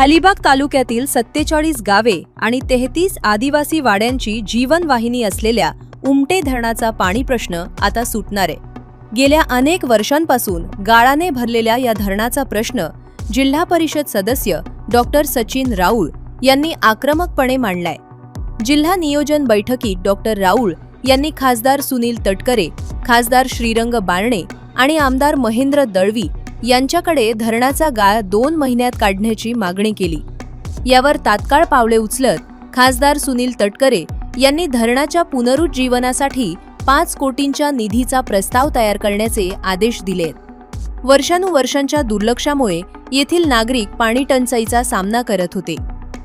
अलिबाग तालुक्यातील 47 गावे आणि 33 आदिवासी वाड्यांची जीवनवाहिनी असलेल्या उमटे धरणाचा पाणी प्रश्न आता सुटणार आहे। गेल्या अनेक वर्षांपासून गाळाने भरलेल्या या धरणाचा प्रश्न जिल्हा परिषद सदस्य डॉक्टर सचिन राऊळ यांनी आक्रमकपणे मांडलाय। जिल्हा नियोजन बैठकीत डॉक्टर राऊळ यांनी खासदार सुनील तटकरे, खासदार श्रीरंग बारणे आणि आमदार महेंद्र दळवी यांच्याकडे धरणाचा गाळ 2 महिन्यात काढण्याची मागणी केली। यावर तात्काळ पावले उचलत खासदार सुनील तटकरे यांनी धरणाच्या पुनरुज्जीवनासाठी 5 कोटींच्या निधीचा प्रस्ताव तयार करण्याचे आदेश दिलेत। वर्षानुवर्षांच्या दुर्लक्षामुळे येथील नागरिक पाणी टंचाईचा सामना करत होते।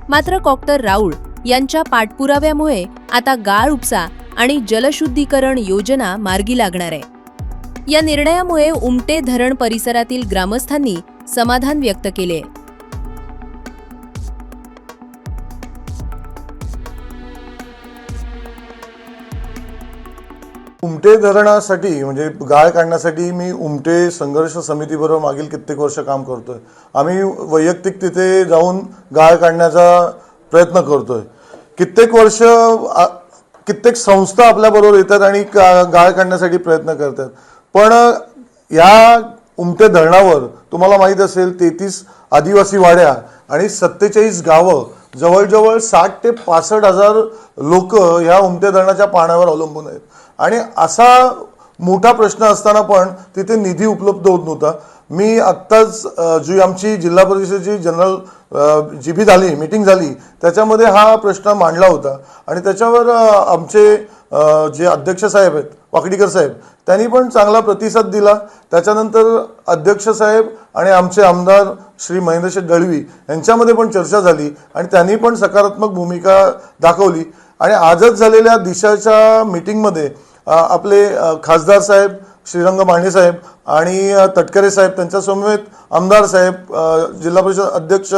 मात्र डॉक्टर राऊळ यांच्या पाठपुराव्यामुळे आता गाळ उपसा आणि जलशुद्धीकरण योजना मार्गी लागणार आहे। या निर्णयामुळे उमटे धरण परिसरातील ग्रामस्थांनी समाधान व्यक्त केले। उमटे धरणासाठी म्हणजे गाळ काढण्यासाठी मी उमटे संघर्ष समितीबरोबर मागील कित्येक वर्ष काम करतोय। आम्ही वैयक्तिक तिथे जाऊन गाळ काढण्याचा प्रयत्न करतोय। कित्येक वर्ष कित्येक संस्था आपल्याबरोबर येतात आणि गाळ काढण्यासाठी प्रयत्न करतात। पण या उमटे धरणावर तुम्हाला माहित असेल 33 आदिवासी वाड्या आणि 47 गावं, जवळजवळ 60 ते 65 हजार लोक ह्या उमटे धरणाच्या पाण्यावर अवलंबून आहेत। आणि असा मोठा प्रश्न असताना पण तिथे निधी उपलब्ध होत नव्हता। मी आत्ताच जी आमची जिल्हा परिषदेची जनरल जीबी झाली, मीटिंग झाली, त्याच्यामध्ये हा प्रश्न मांडला होता आणि त्याच्यावर आमचे जे अध्यक्ष साहेब आहेत वाकडीकर साहेब त्यांनी पण चांगला प्रतिसाद दिला। त्याच्यानंतर अध्यक्ष साहेब आणि आमचे आमदार श्री महेंद्र दळवी यांच्यामध्ये पण चर्चा झाली आणि त्यांनी पण सकारात्मक भूमिका दाखवली। आणि आजच झालेल्या दिशाच्या मीटिंगमध्ये आपले खासदार साहेब श्रीरंग बारणे साहेब आणि तटकरे साहेब त्यांच्या समवेत आमदार साहेब, जिल्हा परिषद अध्यक्ष,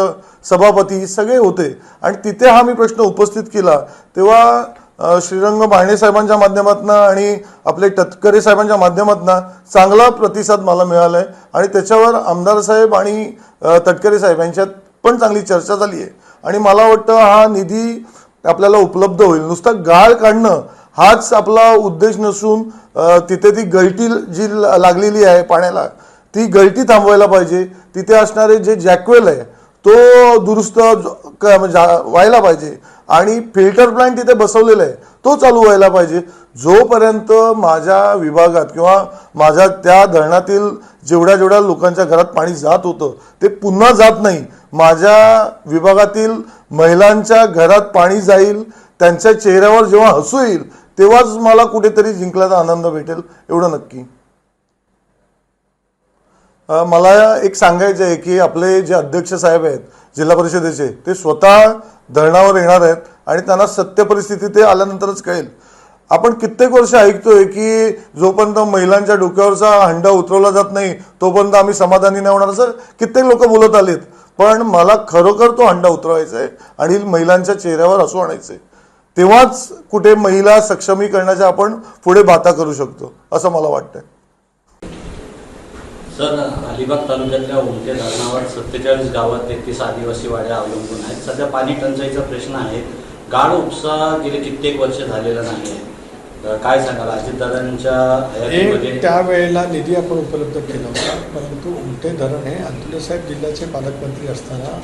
सभापती सगळे होते आणि तिथे हा मी प्रश्न उपस्थित केला। तेव्हा श्रीरंग बारणे साहेबांच्या माध्यमातून आणि आपले तटकरे साहेबांच्या माध्यमातून चांगला प्रतिसाद मला मिळाला आहे आणि त्याच्यावर आमदार साहेब आणि तटकरे साहेब यांच्यात पण चांगली चर्चा झाली आहे। आणि मला वाटतं हा निधी आपल्याला उपलब्ध होईल। नुसता गाळ काढणं हाच आपला उद्देश नसून तिथे ती गळती जी लागलेली आहे पाण्याला ती गळती थांबवायला पाहिजे। तिथे असणारे जे जॅकवेल आहे तो दुरुस्त व्हायला पाहिजे आणि फिल्टर प्लांट तिथे बसवलेला आहे तो चालू व्हायला पाहिजे। जोपर्यंत माझ्या विभागात किंवा माझ्या त्या धरणातील जेवढ्या लोकांच्या घरात पाणी जात होतं ते पुन्हा जात नाही, माझ्या विभागातील महिलांच्या घरात पाणी जाईल, त्यांच्या चेहऱ्यावर जेव्हा हसू येईल तेव्हाच मला कुठेतरी जिंकल्याचा आनंद भेटेल, एवढं नक्की। मला एक सांगायचं आहे की आपले जे अध्यक्ष साहेब आहेत जिल्हा परिषदेचे ते स्वतः धरणावर येणार आहेत आणि त्यांना सत्य परिस्थिती ते आल्यानंतरच कळेल। आपण कित्येक वर्ष ऐकतोय की जोपर्यंत महिलांच्या डोक्यावरचा हंडा उतरवला जात नाही तोपर्यंत आम्ही समाधानी नाही होणार, असं कित्येक लोक बोलत आलेत। पण मला खरोखर तो हंडा उतरवायचा आहे आणि महिलांच्या चेहऱ्यावर हसू आणायचं आहे, तेव्हाच कुठे महिला सक्षमीकरणाच्या आपण पुढे बाता करू शकतो असं मला वाटतंय। सर, अलिबाग तालुक्यातल्या उमटे धरणावर 47 गावात 33 आदिवासी वाड्या अवलंबून आहेत। सध्या पाणी टंचाईचा प्रश्न आहे। गाळ उपसा गेले कित्येक वर्ष झालेला नाही आहे। काय सांगाल अजितदादांच्या हयातीमध्ये? त्यावेळेला निधी आपण उपलब्ध केला होता, परंतु उमटे धरण हे अतुलसाहेब जिल्ह्याचे पालकमंत्री असताना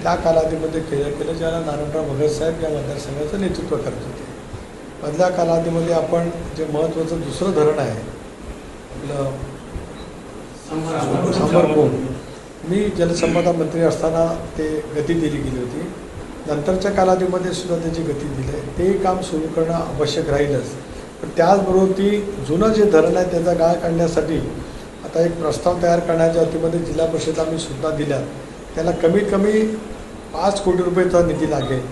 त्या कालावधीमध्ये केलं ज्याला नारायणराव भगत साहेब या मतदारसंघाचं नेतृत्व करत होते। मधल्या कालावधीमध्ये आपण जे महत्त्वाचं दुसरं धरण आहे आपलं समरकोण, मी जलसंपदा मंत्री असताना ते गती दिली गेली होती। नंतरच्या कालावधीमध्ये सुद्धा त्याची गती दिली आहे, ते काम सुरू करणं आवश्यक राहीलच। पण त्याचबरोबर ती जुनं जे धरण आहे त्याचा गाळ काढण्यासाठी आता एक प्रस्ताव तयार करण्याच्या वतीमध्ये जिल्हा परिषद आम्ही सुद्धा दिल्या। त्याला कमीत कमी 5 कोटी रुपयेचा निधी लागेल,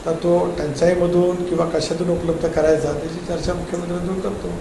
तर तो टंचाईमधून किंवा कशातून उपलब्ध करायचा त्याची चर्चा मुख्यमंत्र्यांसोबत करतो।